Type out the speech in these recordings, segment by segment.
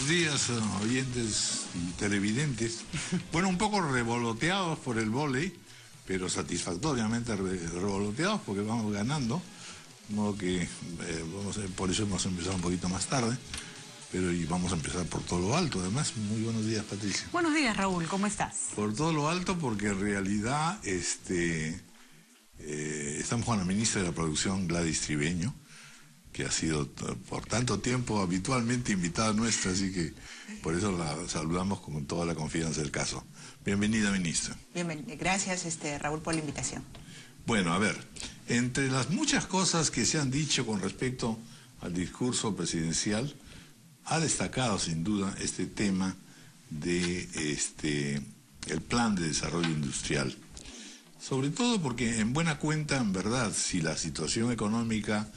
días, oyentes y televidentes. Bueno, un poco revoloteados por el vóley, pero satisfactoriamente revoloteados porque vamos ganando. De modo que por eso hemos empezado un poquito más tarde. Pero y vamos a empezar por todo lo alto, además. Muy buenos días, Patricia. Buenos días, Raúl, ¿cómo estás? Por todo lo alto, porque en realidad estamos con la ministra de la Producción, Gladys Tribeño, que ha sido por tanto tiempo habitualmente invitada nuestra, así que por eso la saludamos con toda la confianza del caso. Bienvenida, ministra. Bienvenida. Gracias, Raúl, por la invitación. Bueno, a ver, entre las muchas cosas que se han dicho con respecto al discurso presidencial, ha destacado sin duda este tema de el plan de desarrollo industrial. Sobre todo porque en buena cuenta, en verdad, si la situación económica,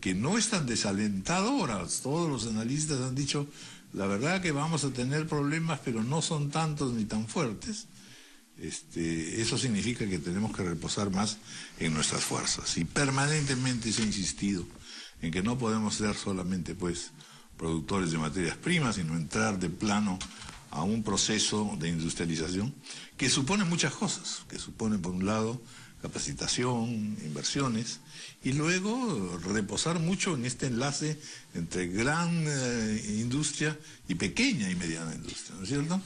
que no es tan desalentadora, todos los analistas han dicho, la verdad que vamos a tener problemas, pero no son tantos ni tan fuertes, eso significa que tenemos que reposar más en nuestras fuerzas. Y permanentemente se ha insistido en que no podemos ser solamente, pues, productores de materias primas, sino entrar de plano a un proceso de industrialización que supone muchas cosas, que supone por un lado capacitación, inversiones, y luego reposar mucho en este enlace entre gran industria y pequeña y mediana industria, ¿no es cierto?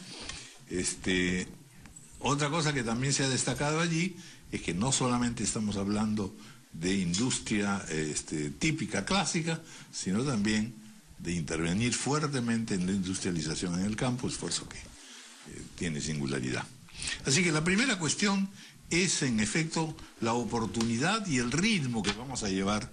Otra cosa que también se ha destacado allí es que no solamente estamos hablando de industria típica, clásica, sino también de intervenir fuertemente en la industrialización en el campo, esfuerzo que tiene singularidad. Así que la primera cuestión es, en efecto, la oportunidad y el ritmo que vamos a llevar,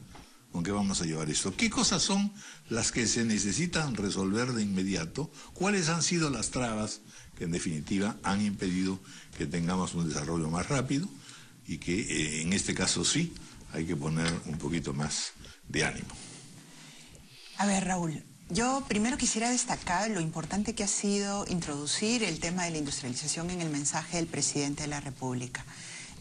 con que vamos a llevar esto. ¿Qué cosas son las que se necesitan resolver de inmediato? ¿Cuáles han sido las trabas que, en definitiva, han impedido que tengamos un desarrollo más rápido y que, en este caso sí, hay que poner un poquito más de ánimo? A ver, Raúl, yo primero quisiera destacar lo importante que ha sido introducir el tema de la industrialización en el mensaje del presidente de la República.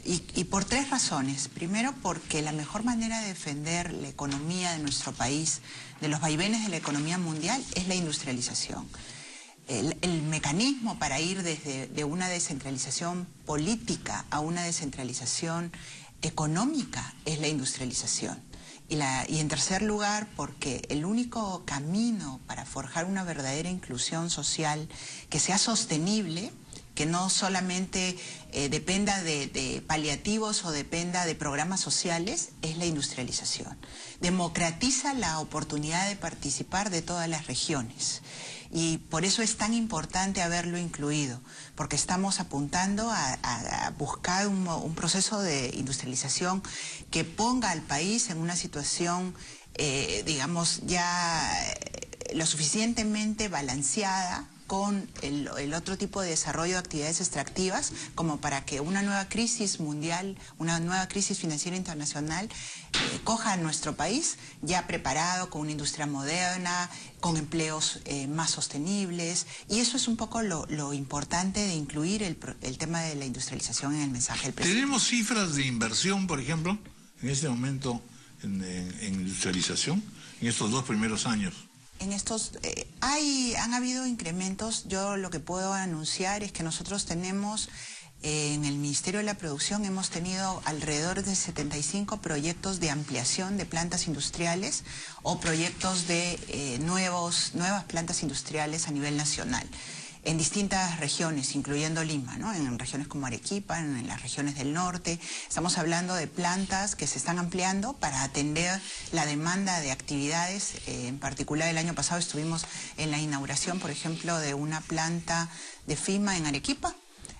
Y por tres razones. Primero, porque la mejor manera de defender la economía de nuestro país, de los vaivenes de la economía mundial, es la industrialización. El mecanismo para ir de una descentralización política a una descentralización económica es la industrialización. Y en tercer lugar, porque el único camino para forjar una verdadera inclusión social que sea sostenible, que no solamente dependa de paliativos o dependa de programas sociales, es la industrialización. Democratiza la oportunidad de participar de todas las regiones. Y por eso es tan importante haberlo incluido, porque estamos apuntando a buscar un proceso de industrialización que ponga al país en una situación, digamos, ya lo suficientemente balanceada con el otro tipo de desarrollo de actividades extractivas, como para que una nueva crisis mundial, una nueva crisis financiera internacional, coja a nuestro país ya preparado, con una industria moderna, con empleos más sostenibles. Y eso es un poco lo importante de incluir el tema de la industrialización en el mensaje del presidente. ¿Tenemos cifras de inversión, por ejemplo, en este momento en industrialización, en estos 2 primeros años? En estos, han habido incrementos. Yo lo que puedo anunciar es que nosotros tenemos, en el Ministerio de la Producción, hemos tenido alrededor de 75 proyectos de ampliación de plantas industriales o proyectos de nuevas plantas industriales a nivel nacional, en distintas regiones, incluyendo Lima, ¿no? En regiones como Arequipa, en las regiones del norte. Estamos hablando de plantas que se están ampliando para atender la demanda de actividades. En particular, el año pasado estuvimos en la inauguración, por ejemplo, de una planta de FIMA en Arequipa,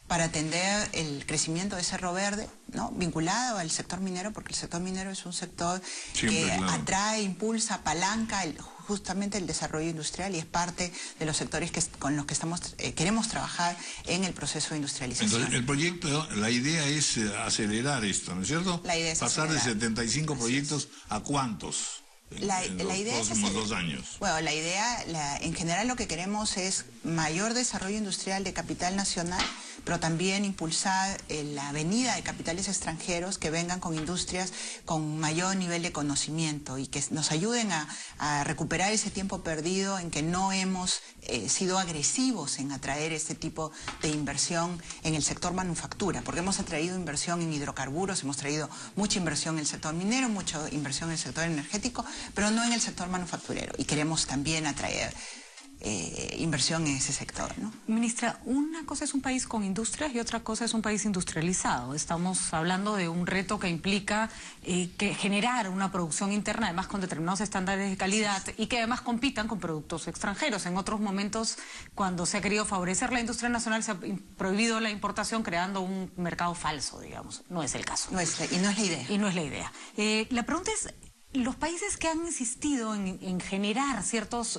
para atender el crecimiento de Cerro Verde, ¿no? Vinculado al sector minero, porque el sector minero es un sector que atrae, impulsa, apalanca justamente el desarrollo industrial y es parte de los sectores con los que queremos trabajar en el proceso de industrialización. Entonces, el proyecto, la idea es acelerar esto, ¿no es cierto? La idea es pasar acelerar. De 75 proyectos a ¿cuántos? en los próximos 2 años? Bueno, la idea, en general lo que queremos es mayor desarrollo industrial de capital nacional, pero también impulsar la venida de capitales extranjeros que vengan con industrias con mayor nivel de conocimiento y que nos ayuden a recuperar ese tiempo perdido en que no hemos sido agresivos en atraer este tipo de inversión en el sector manufactura, porque hemos atraído inversión en hidrocarburos, hemos traído mucha inversión en el sector minero, mucha inversión en el sector energético, pero no en el sector manufacturero, y queremos también atraer inversión en ese sector, ¿no? Ministra, una cosa es un país con industrias y otra cosa es un país industrializado. Estamos hablando de un reto que implica que generar una producción interna, además con determinados estándares de calidad, y que además compitan con productos extranjeros. En otros momentos, cuando se ha querido favorecer la industria nacional, se ha prohibido la importación, creando un mercado falso, digamos. No es el caso. Y no es la idea. Y no es la idea. La pregunta es, los países que han insistido en generar ciertos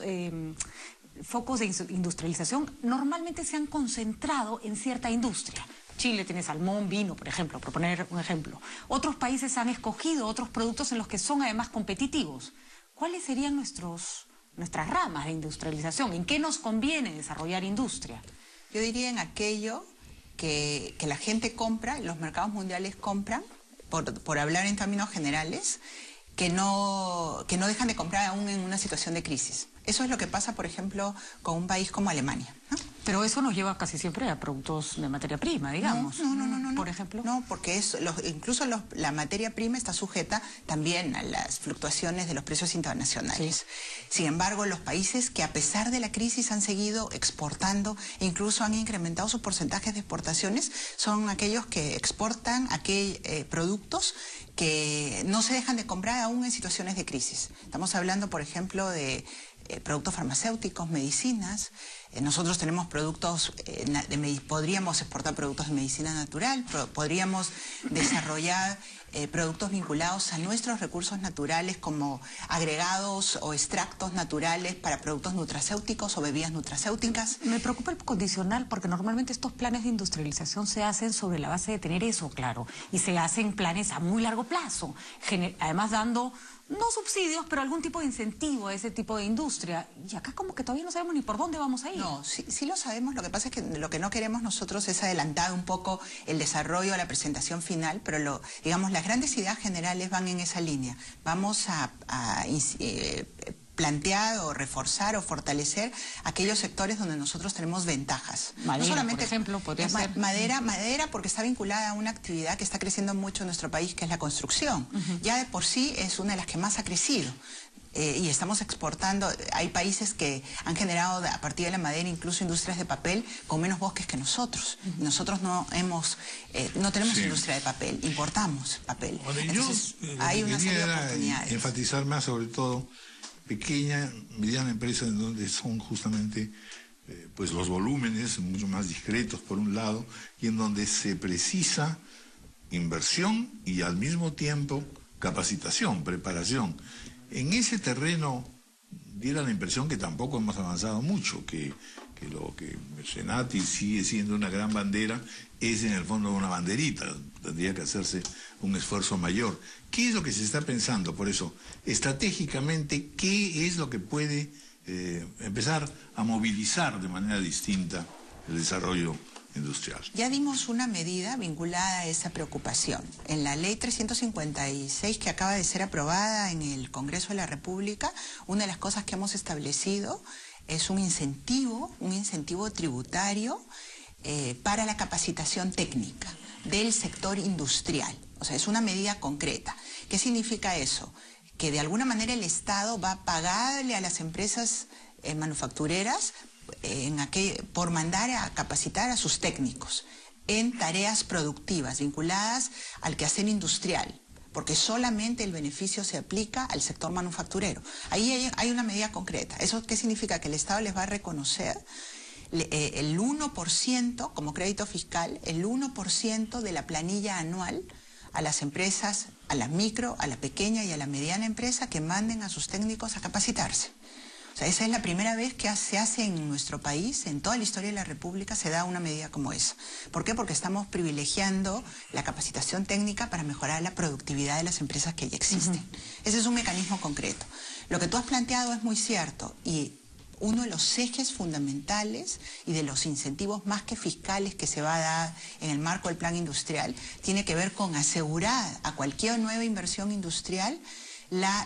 focos de industrialización normalmente se han concentrado en cierta industria. Chile tiene salmón, vino, por ejemplo, por poner un ejemplo. Otros países han escogido otros productos en los que son además competitivos. ¿Cuáles serían nuestras ramas de industrialización? ¿En qué nos conviene desarrollar industria? Yo diría en aquello que la gente compra, los mercados mundiales compran, por hablar en términos generales, que no dejan de comprar aún en una situación de crisis. Eso es lo que pasa, por ejemplo, con un país como Alemania, ¿no? Pero eso nos lleva casi siempre a productos de materia prima, digamos. No. Por ejemplo. No, porque incluso la materia prima está sujeta también a las fluctuaciones de los precios internacionales. Sí. Sin embargo, los países que a pesar de la crisis han seguido exportando e incluso han incrementado sus porcentajes de exportaciones son aquellos que exportan productos que no se dejan de comprar aún en situaciones de crisis. Estamos hablando, por ejemplo, de productos farmacéuticos, medicinas. Nosotros tenemos productos, podríamos exportar productos de medicina natural, podríamos desarrollar productos vinculados a nuestros recursos naturales como agregados o extractos naturales para productos nutracéuticos o bebidas nutracéuticas. Me preocupa el condicional porque normalmente estos planes de industrialización se hacen sobre la base de tener eso claro y se hacen planes a muy largo plazo, además dando no subsidios, pero algún tipo de incentivo a ese tipo de industria. Y acá como que todavía no sabemos ni por dónde vamos a ir. No, sí lo sabemos. Lo que pasa es que lo que no queremos nosotros es adelantar un poco el desarrollo a la presentación final, pero digamos, las grandes ideas generales van en esa línea. Vamos a plantear o reforzar o fortalecer aquellos sectores donde nosotros tenemos ventajas. Madera, no solamente, por ejemplo, podría ser. Madera porque está vinculada a una actividad que está creciendo mucho en nuestro país, que es la construcción. Ya de por sí es una de las que más ha crecido. Y estamos exportando, hay países que han generado a partir de la madera incluso industrias de papel con menos bosques que nosotros. Nosotros no tenemos industria de papel, importamos papel. Bueno, entonces hay una serie de oportunidades. Enfatizar más sobre todo pequeña, mediana empresa en donde son justamente pues los volúmenes mucho más discretos por un lado y en donde se precisa inversión y al mismo tiempo capacitación, preparación. En ese terreno diera la impresión que tampoco hemos avanzado mucho, que lo que Senati sigue siendo una gran bandera es en el fondo una banderita, tendría que hacerse un esfuerzo mayor. ¿Qué es lo que se está pensando? Por eso, estratégicamente, ¿qué es lo que puede empezar a movilizar de manera distinta el desarrollo industrial? Ya dimos una medida vinculada a esa preocupación. En la ley 356 que acaba de ser aprobada en el Congreso de la República, una de las cosas que hemos establecido es un incentivo tributario para la capacitación técnica del sector industrial. O sea, es una medida concreta. ¿Qué significa eso? Que de alguna manera el Estado va a pagarle a las empresas manufactureras por mandar a capacitar a sus técnicos en tareas productivas vinculadas al quehacer industrial, porque solamente el beneficio se aplica al sector manufacturero. Ahí hay una medida concreta. ¿Eso qué significa? Que el Estado les va a reconocer el 1% como crédito fiscal, el 1% de la planilla anual a las empresas, a la micro, a la pequeña y a la mediana empresa que manden a sus técnicos a capacitarse. O sea, esa es la primera vez que se hace en nuestro país, en toda la historia de la República, se da una medida como esa. ¿Por qué? Porque estamos privilegiando la capacitación técnica para mejorar la productividad de las empresas que ya existen. Ese es un mecanismo concreto. Lo que tú has planteado es muy cierto y uno de los ejes fundamentales y de los incentivos más que fiscales que se va a dar en el marco del plan industrial tiene que ver con asegurar a cualquier nueva inversión industrial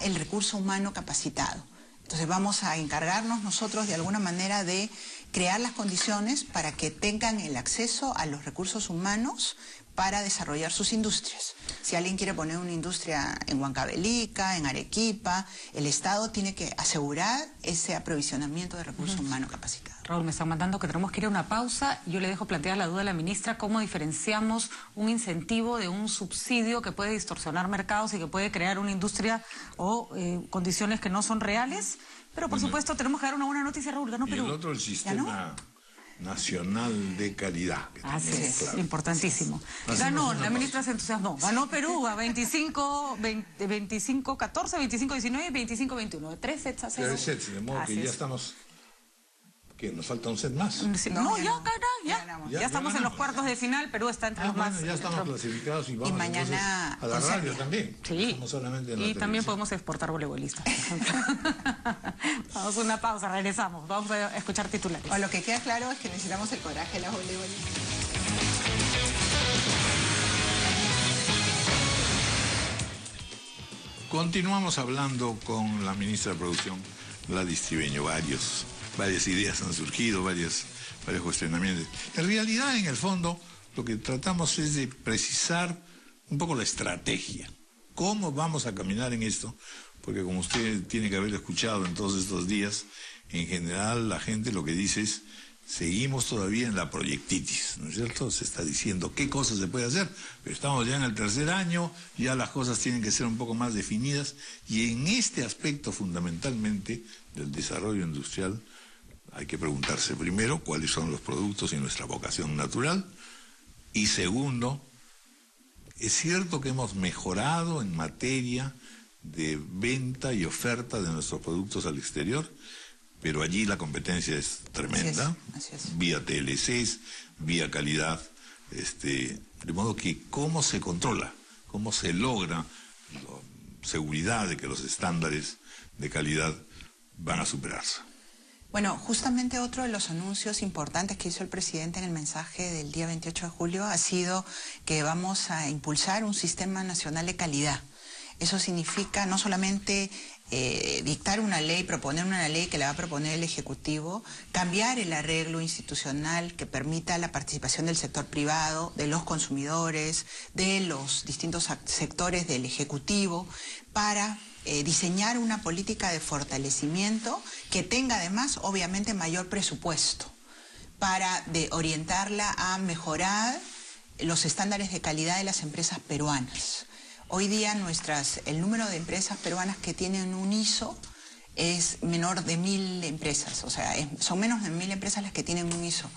el recurso humano capacitado. Entonces vamos a encargarnos nosotros de alguna manera de crear las condiciones para que tengan el acceso a los recursos humanos para desarrollar sus industrias. Si alguien quiere poner una industria en Huancavelica, en Arequipa, el Estado tiene que asegurar ese aprovisionamiento de recursos humanos capacitados. Raúl, me están mandando que tenemos que ir a una pausa. Yo le dejo planteada la duda a la ministra, ¿cómo diferenciamos un incentivo de un subsidio que puede distorsionar mercados y que puede crear una industria o condiciones que no son reales? Pero por supuesto tenemos que dar una buena noticia, Raúl. Ganó Perú. Y el otro, el sistema nacional de calidad. Así es, claro. Importantísimo. Hacemos Ganó, la una ministra se entusiasmó. Ganó Perú a 25-14, 25-19 y 25-21. 3 sets a 0. 3 sets, de modo Así que ya es. estamos... que nos falta un set más. No, ya ganamos. Ya estamos en los cuartos de final. Perú está entre los más. Ya estamos clasificados y vamos mañana a la radio también. Sí. No solamente en la Y también televisión. podemos exportar voleibolistas, por ejemplo. Vamos a una pausa, regresamos. Vamos a escuchar titulares. O lo que queda claro es que necesitamos el coraje de las voleibolistas. Continuamos hablando con la ministra de Producción, Gladys Tribeño. Varias ideas han surgido, varios cuestionamientos. En realidad, en el fondo, lo que tratamos es de precisar un poco la estrategia. ¿Cómo vamos a caminar en esto? Porque como usted tiene que haber escuchado en todos estos días, en general la gente lo que dice es, seguimos todavía en la proyectitis, ¿no es cierto? Se está diciendo qué cosas se puede hacer, pero estamos ya en el tercer año, ya las cosas tienen que ser un poco más definidas, y en este aspecto fundamentalmente del desarrollo industrial hay que preguntarse primero cuáles son los productos y nuestra vocación natural, y segundo, es cierto que hemos mejorado en materia de venta y oferta de nuestros productos al exterior, pero allí la competencia es tremenda, así es. Vía TLCs, vía calidad, de modo que cómo se controla, cómo se logra la seguridad de que los estándares de calidad van a superarse. Bueno, justamente otro de los anuncios importantes que hizo el presidente en el mensaje del día 28 de julio ha sido que vamos a impulsar un sistema nacional de calidad. Eso significa no solamente dictar una ley, proponer una ley que la va a proponer el Ejecutivo, cambiar el arreglo institucional que permita la participación del sector privado, de los consumidores, de los distintos sectores del Ejecutivo, para diseñar una política de fortalecimiento que tenga además obviamente mayor presupuesto para orientarla a mejorar los estándares de calidad de las empresas peruanas. Hoy día el número de empresas peruanas que tienen un ISO es menor de 1000 empresas, o sea, son menos de 1000 empresas las que tienen un ISO.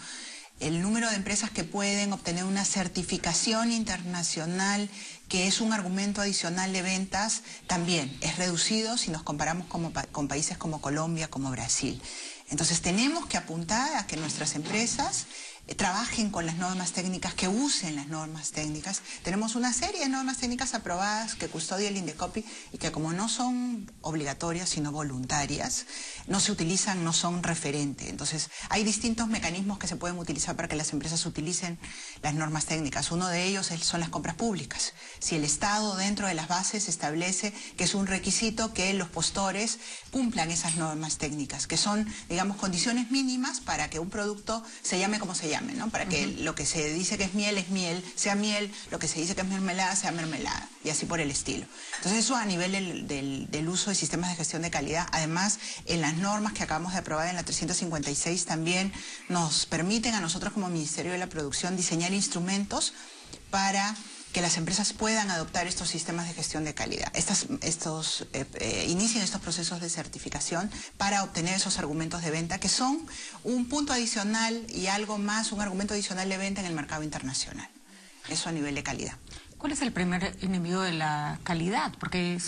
El número de empresas que pueden obtener una certificación internacional, que es un argumento adicional de ventas, también es reducido si nos comparamos con países como Colombia, como Brasil. Entonces tenemos que apuntar a que nuestras empresas trabajen con las normas técnicas, que usen las normas técnicas. Tenemos una serie de normas técnicas aprobadas que custodia el INDECOPI y que como no son obligatorias sino voluntarias, no se utilizan, no son referente. Entonces hay distintos mecanismos que se pueden utilizar para que las empresas utilicen las normas técnicas. Uno de ellos son las compras públicas. Si el Estado dentro de las bases establece que es un requisito que los postores cumplan esas normas técnicas, que son, digamos, condiciones mínimas para que un producto se llame como se llame, ¿no? Para que lo que se dice que es miel, sea miel, lo que se dice que es mermelada, sea mermelada, y así por el estilo. Entonces eso a nivel del uso de sistemas de gestión de calidad. Además, en las normas que acabamos de aprobar en la 356 también nos permiten a nosotros como Ministerio de la Producción diseñar instrumentos para que las empresas puedan adoptar estos sistemas de gestión de calidad. Inicien estos procesos de certificación para obtener esos argumentos de venta que son un punto adicional y algo más, un argumento adicional de venta en el mercado internacional. Eso a nivel de calidad. ¿Cuál es el primer enemigo de la calidad? Porque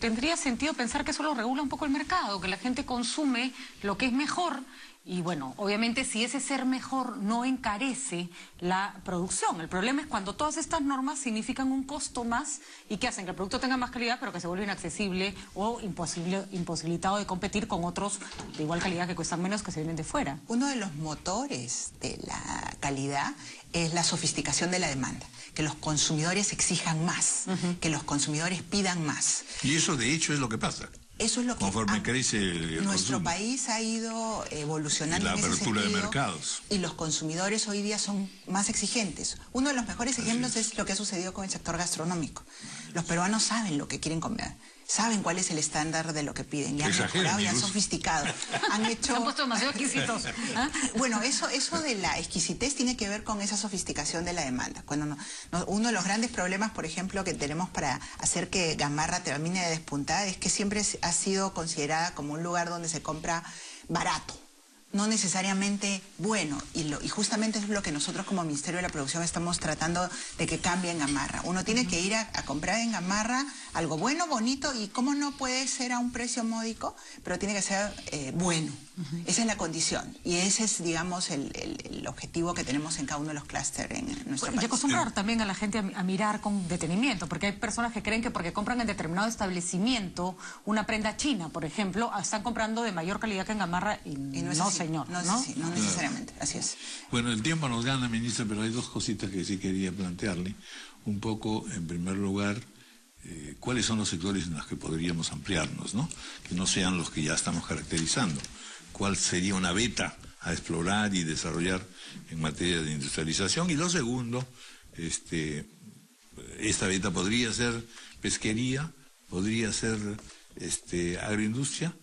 tendría sentido pensar que eso lo regula un poco el mercado, que la gente consume lo que es mejor. Y bueno, obviamente si ese ser mejor no encarece la producción. El problema es cuando todas estas normas significan un costo más y que hacen que el producto tenga más calidad, pero que se vuelve inaccesible o imposibilitado de competir con otros de igual calidad que cuestan menos, que se vienen de fuera. Uno de los motores de la calidad es la sofisticación de la demanda, que los consumidores exijan más, que los consumidores pidan más. Y eso de hecho es lo que pasa. Eso es lo que conforme crece el nuestro consumo. país ha ido evolucionando La en ese apertura de sentido, mercados. y los consumidores hoy día son más exigentes. Uno de los mejores ejemplos es lo que ha sucedido con el sector gastronómico. Los peruanos saben lo que quieren comer, saben cuál es el estándar de lo que piden, y han mejorado y han sofisticado. Se han puesto demasiado exquisitos. ¿Ah? Bueno, eso de la exquisitez tiene que ver con esa sofisticación de la demanda. Cuando uno de los grandes problemas, por ejemplo, que tenemos para hacer que Gamarra termine de despuntar es que siempre ha sido considerada como un lugar donde se compra barato, no necesariamente bueno, y justamente es lo que nosotros como Ministerio de la Producción estamos tratando de que cambie en Gamarra. Uno tiene que ir a comprar en Gamarra algo bueno, bonito, y cómo no puede ser a un precio módico, pero tiene que ser bueno. Esa es la condición, y ese es, digamos, el objetivo que tenemos en cada uno de los clústeres en nuestro país. Y acostumbrar también a la gente a mirar con detenimiento, porque hay personas que creen que porque compran en determinado establecimiento una prenda china, por ejemplo, están comprando de mayor calidad que en Gamarra, y no, es así, señor. No, no necesariamente, así es. Bueno, el tiempo nos gana, ministra, pero hay dos cositas que sí quería plantearle. Un poco, en primer lugar, cuáles son los sectores en los que podríamos ampliarnos, ¿no? Que no sean los que ya estamos caracterizando. ¿Cuál sería una beta a explorar y desarrollar en materia de industrialización? Y lo segundo, esta beta podría ser pesquería, podría ser agroindustria.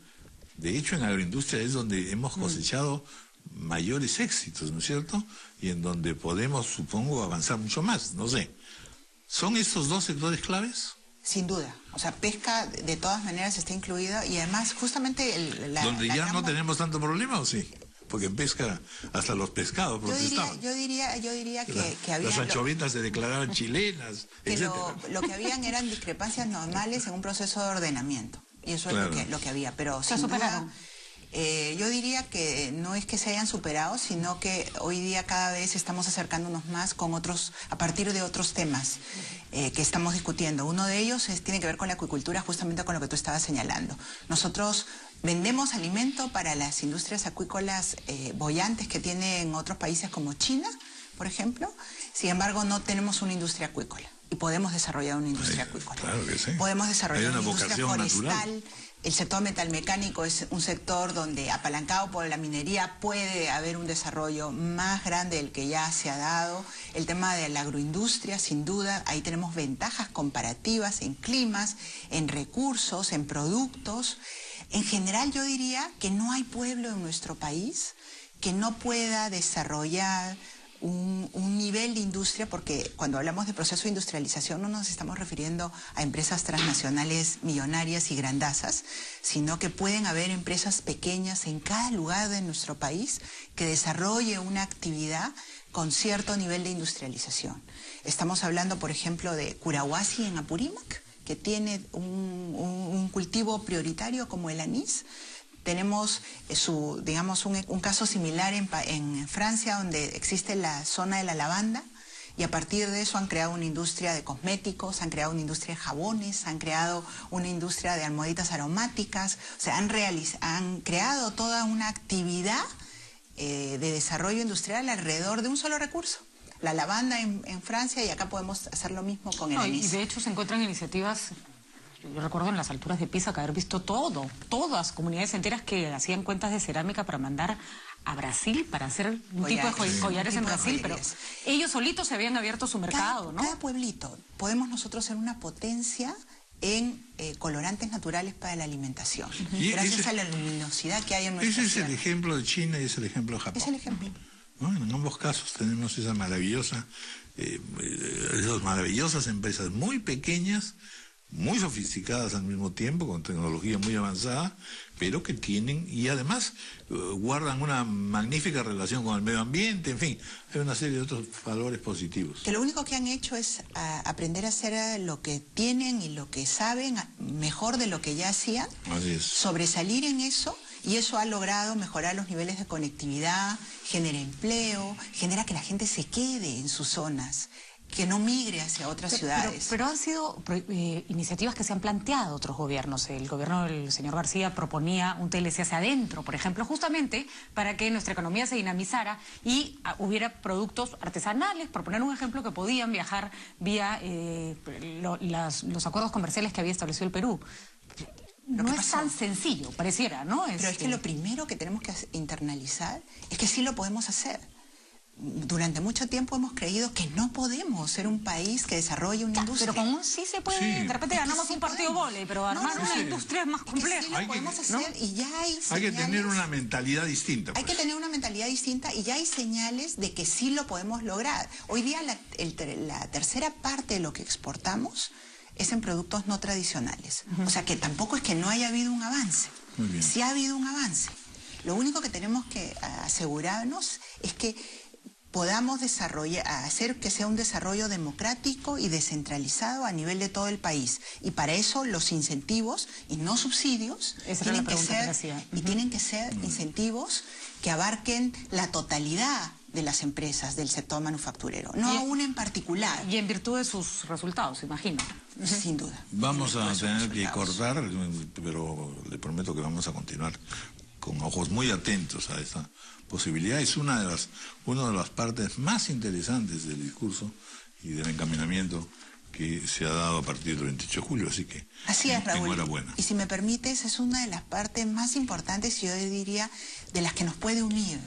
De hecho, en agroindustria es donde hemos cosechado mayores éxitos, ¿no es cierto? Y en donde podemos, supongo, avanzar mucho más, no sé. ¿Son estos dos sectores claves? Sin duda. O sea, pesca de todas maneras está incluida, y además justamente ¿Donde ya no tenemos tanto problema o sí? Porque en pesca hasta los pescados protestaban. Yo diría que había... Las anchovitas se declaraban chilenas, etc. Lo que habían eran discrepancias normales en un proceso de ordenamiento. Y eso Claro. es lo que había. Pero ¿Se sin superaron? duda, yo diría que no es que se hayan superado, sino que hoy día cada vez estamos acercándonos más con otros, a partir de otros temas que estamos discutiendo. Uno de ellos tiene que ver con la acuicultura, justamente con lo que tú estabas señalando. Nosotros vendemos alimento para las industrias acuícolas bollantes que tienen otros países como China, por ejemplo. Sin embargo, no tenemos una industria acuícola, y podemos desarrollar una industria acuícola. Claro que sí. Podemos desarrollar Hay una una industria vocación forestal. natural. El sector metalmecánico es un sector donde, apalancado por la minería, puede haber un desarrollo más grande del que ya se ha dado. El tema de la agroindustria, sin duda, ahí tenemos ventajas comparativas en climas, en recursos, en productos. En general, yo diría que no hay pueblo en nuestro país que no pueda desarrollar un nivel de industria, porque cuando hablamos de proceso de industrialización no nos estamos refiriendo a empresas transnacionales millonarias y grandazas, sino que pueden haber empresas pequeñas en cada lugar de nuestro país que desarrolle una actividad con cierto nivel de industrialización. Estamos hablando, por ejemplo, de Curahuasi en Apurímac, que tiene un cultivo prioritario como el anís. Tenemos un caso similar en Francia, donde existe la zona de la lavanda, y a partir de eso han creado una industria de cosméticos, han creado una industria de jabones, han creado una industria de almohaditas aromáticas. O sea, han creado toda una actividad de desarrollo industrial alrededor de un solo recurso. La lavanda en Francia, y acá podemos hacer lo mismo con el anís. Y de hecho se encuentran iniciativas. Yo recuerdo en las alturas de Pisa que haber visto todas comunidades enteras que hacían cuentas de cerámica para mandar a Brasil para hacer un tipo de collares en Brasil, pero ellos solitos se habían abierto su mercado, ¿no? Cada pueblito, podemos nosotros ser una potencia en colorantes naturales para la alimentación, gracias a la luminosidad que hay en nuestra Ese es ciudad. el ejemplo de China y es el ejemplo de Japón. Es el ejemplo. ¿No? En ambos casos tenemos esas maravillosas empresas muy pequeñas, muy sofisticadas al mismo tiempo, con tecnología muy avanzada, pero que tienen, y además guardan una magnífica relación con el medio ambiente, en fin, hay una serie de otros valores positivos. Que lo único que han hecho es aprender a hacer lo que tienen y lo que saben mejor de lo que ya hacían, Así es. sobresalir en eso, y eso ha logrado mejorar los niveles de conectividad, genera empleo, genera que la gente se quede en sus zonas, que no migre hacia otras ciudades. Pero han sido iniciativas que se han planteado otros gobiernos. El gobierno del señor García proponía un TLC hacia adentro, por ejemplo, justamente para que nuestra economía se dinamizara y hubiera productos artesanales, por poner un ejemplo, que podían viajar vía los acuerdos comerciales que había establecido el Perú. No es tan sencillo, pareciera, ¿no? Pero es que lo primero que tenemos que internalizar es que sí lo podemos hacer. Durante mucho tiempo hemos creído que no podemos ser un país que desarrolle una industria. Pero con un sí se puede, Sí. de repente ganamos un partido vóley, pero armar una industria es más compleja. Sí lo podemos hacer y ya hay Hay que señales. tener una mentalidad distinta. Hay que Pues. tener una mentalidad distinta y ya hay señales de que sí lo podemos lograr. Hoy día la tercera parte de lo que exportamos es en productos no tradicionales. O sea que tampoco es que no haya habido un avance. Muy bien. Sí ha habido un avance. Lo único que tenemos que asegurarnos es que podamos hacer que sea un desarrollo democrático y descentralizado a nivel de todo el país. Y para eso los incentivos, y no subsidios, tienen que ser incentivos que abarquen la totalidad de las empresas del sector manufacturero, no a una en particular. Y en virtud de sus resultados, imagino. Sin duda. Vamos a Esos tener que resultados. cortar, pero le prometo que vamos a continuar con ojos muy atentos a esta posibilidad. Es una de las partes más interesantes del discurso y del encaminamiento que se ha dado a partir del 28 de julio, así que Así es, Raúl. enhorabuena. Y si me permites, es una de las partes más importantes, yo diría, de las que nos puede unir,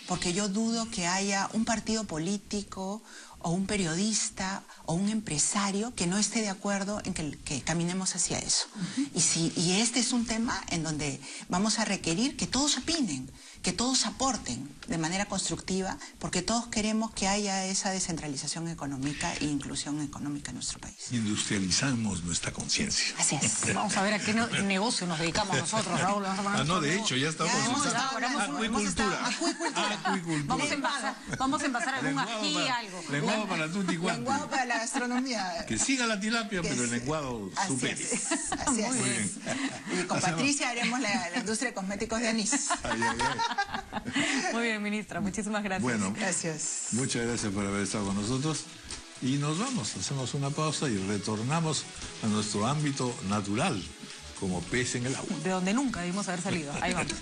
porque yo dudo que haya un partido político o un periodista o un empresario que no esté de acuerdo en que caminemos hacia eso. Y este es un tema en donde vamos a requerir que todos opinen, que todos aporten de manera constructiva, porque todos queremos que haya esa descentralización económica e inclusión económica en nuestro país. Industrializamos nuestra conciencia. Así es. Vamos a ver a qué negocio nos dedicamos nosotros, Raúl. Vamos a poner No, nuestro de nuevo- hecho, ya estamos Ya hemos usando estado hablando, acuicultura. Acuicultura. Vamos a envasar algún Lenguado ají, para- algo. Lenguado para tutti quanti. Lenguado para la gastronomía. Que siga la tilapia, pero el lenguado Así supere. es, así es. Muy bien. Y con Patricia haremos la industria de cosméticos de anís. Ay, ay, ay. Muy bien, ministra. Muchísimas gracias. Bueno, Gracias. muchas gracias por haber estado con nosotros y nos vamos, hacemos una pausa y retornamos a nuestro ámbito natural como pez en el agua. De donde nunca debimos haber salido. Ahí vamos.